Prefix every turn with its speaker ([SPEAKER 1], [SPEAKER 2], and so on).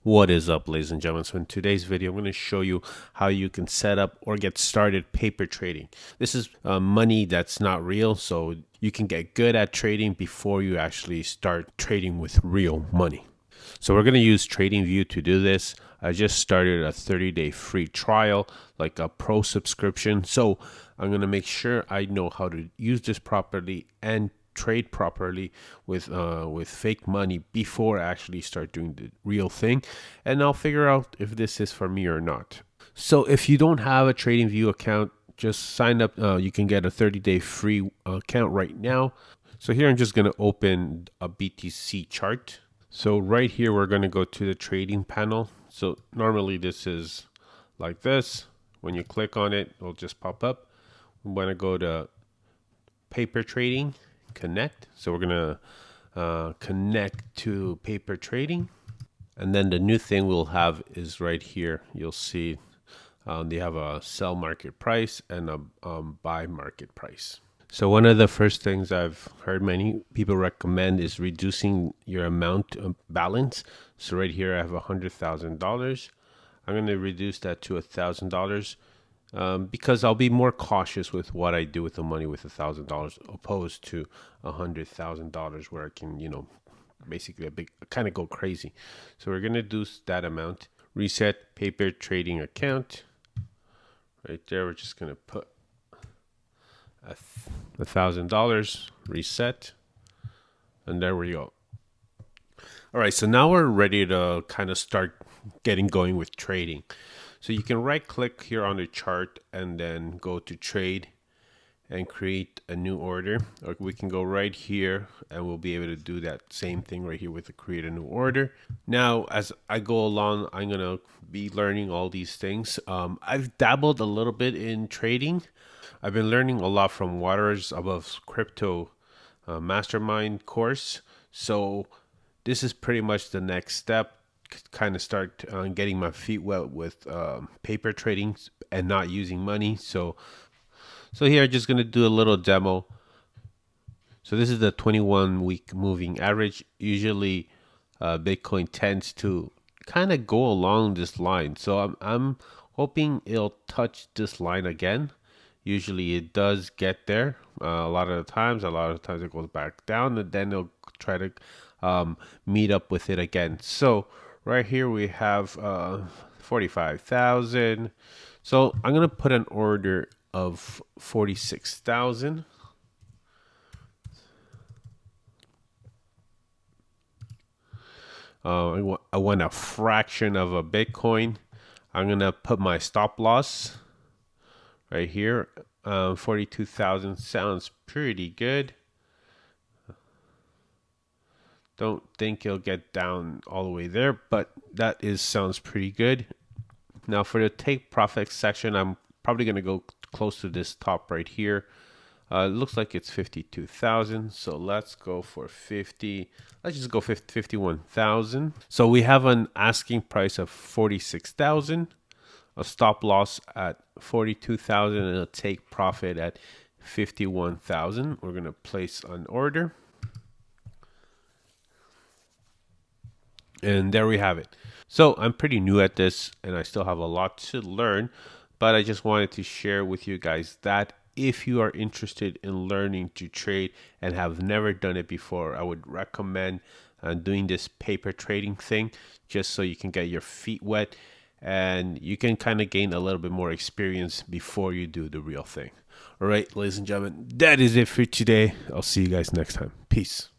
[SPEAKER 1] What is up, ladies and gentlemen? So in today's video, I'm going to show you how you can set up or get started paper trading. This is money that's not real, so you can get good at trading before you actually start trading with real money. So we're going to use Tradingview to do this. I just started a 30-day free trial, like a pro subscription. So I'm going to make sure I know how to use this properly and trade properly with fake money before I actually start doing the real thing, and I'll figure out if this is for me or not. So if you don't have a Tradingview account, just sign up. You can get a 30-day free account right now. So here I'm just going to open a BTC chart. So right here we're going to go to the trading panel. So normally this is like this. When you click on it, it'll just pop up. We want to go to paper trading, connect. So we're gonna connect to paper trading, and then the new thing we'll have is right here. You'll see they have a sell market price and a buy market price. So one of the first things I've heard many people recommend is reducing your amount of balance. So right here I have $100,000. I'm going to reduce that to $1,000. Because I'll be more cautious with what I do with the money with $1,000 opposed to $100,000 where I can, basically kind of go crazy. So we're gonna do that amount. Reset paper trading account. Right there, we're just gonna put $1,000. Reset, and there we go. All right, so now we're ready to kind of start getting going with trading. So you can right click here on the chart and then go to trade and create a new order. Or we can go right here and we'll be able to do that same thing right here with the create a new order. Now, as I go along, I'm going to be learning all these things. I've dabbled a little bit in trading. I've been learning a lot from Waters Above Crypto Mastermind course. So this is pretty much the next step. Kind of start getting my feet wet with paper trading and not using money. So here I'm just going to do a little demo. So this is the 21-week moving average. Usually Bitcoin tends to kind of go along this line. So I'm hoping it'll touch this line again. Usually it does get there a lot of the times. It goes back down, and then it'll try to meet up with it again. So right here we have 45,000. So I'm gonna put an order of 46,000. I want a fraction of a Bitcoin. I'm gonna put my stop loss right here. 42,000 sounds pretty good. Don't think it'll get down all the way there, but sounds pretty good. Now for the take profit section, I'm probably going to go close to this top right here. It looks like it's 52,000. So let's go for 50. Let's just go 51,000. So we have an asking price of 46,000, a stop loss at 42,000, and a take profit at 51,000. We're going to place an order. And there we have it. So I'm pretty new at this and I still have a lot to learn, but I just wanted to share with you guys that if you are interested in learning to trade and have never done it before, I would recommend doing this paper trading thing just so you can get your feet wet and you can kind of gain a little bit more experience before you do the real thing. All right, ladies and gentlemen, that is it for today. I'll see you guys next time. Peace.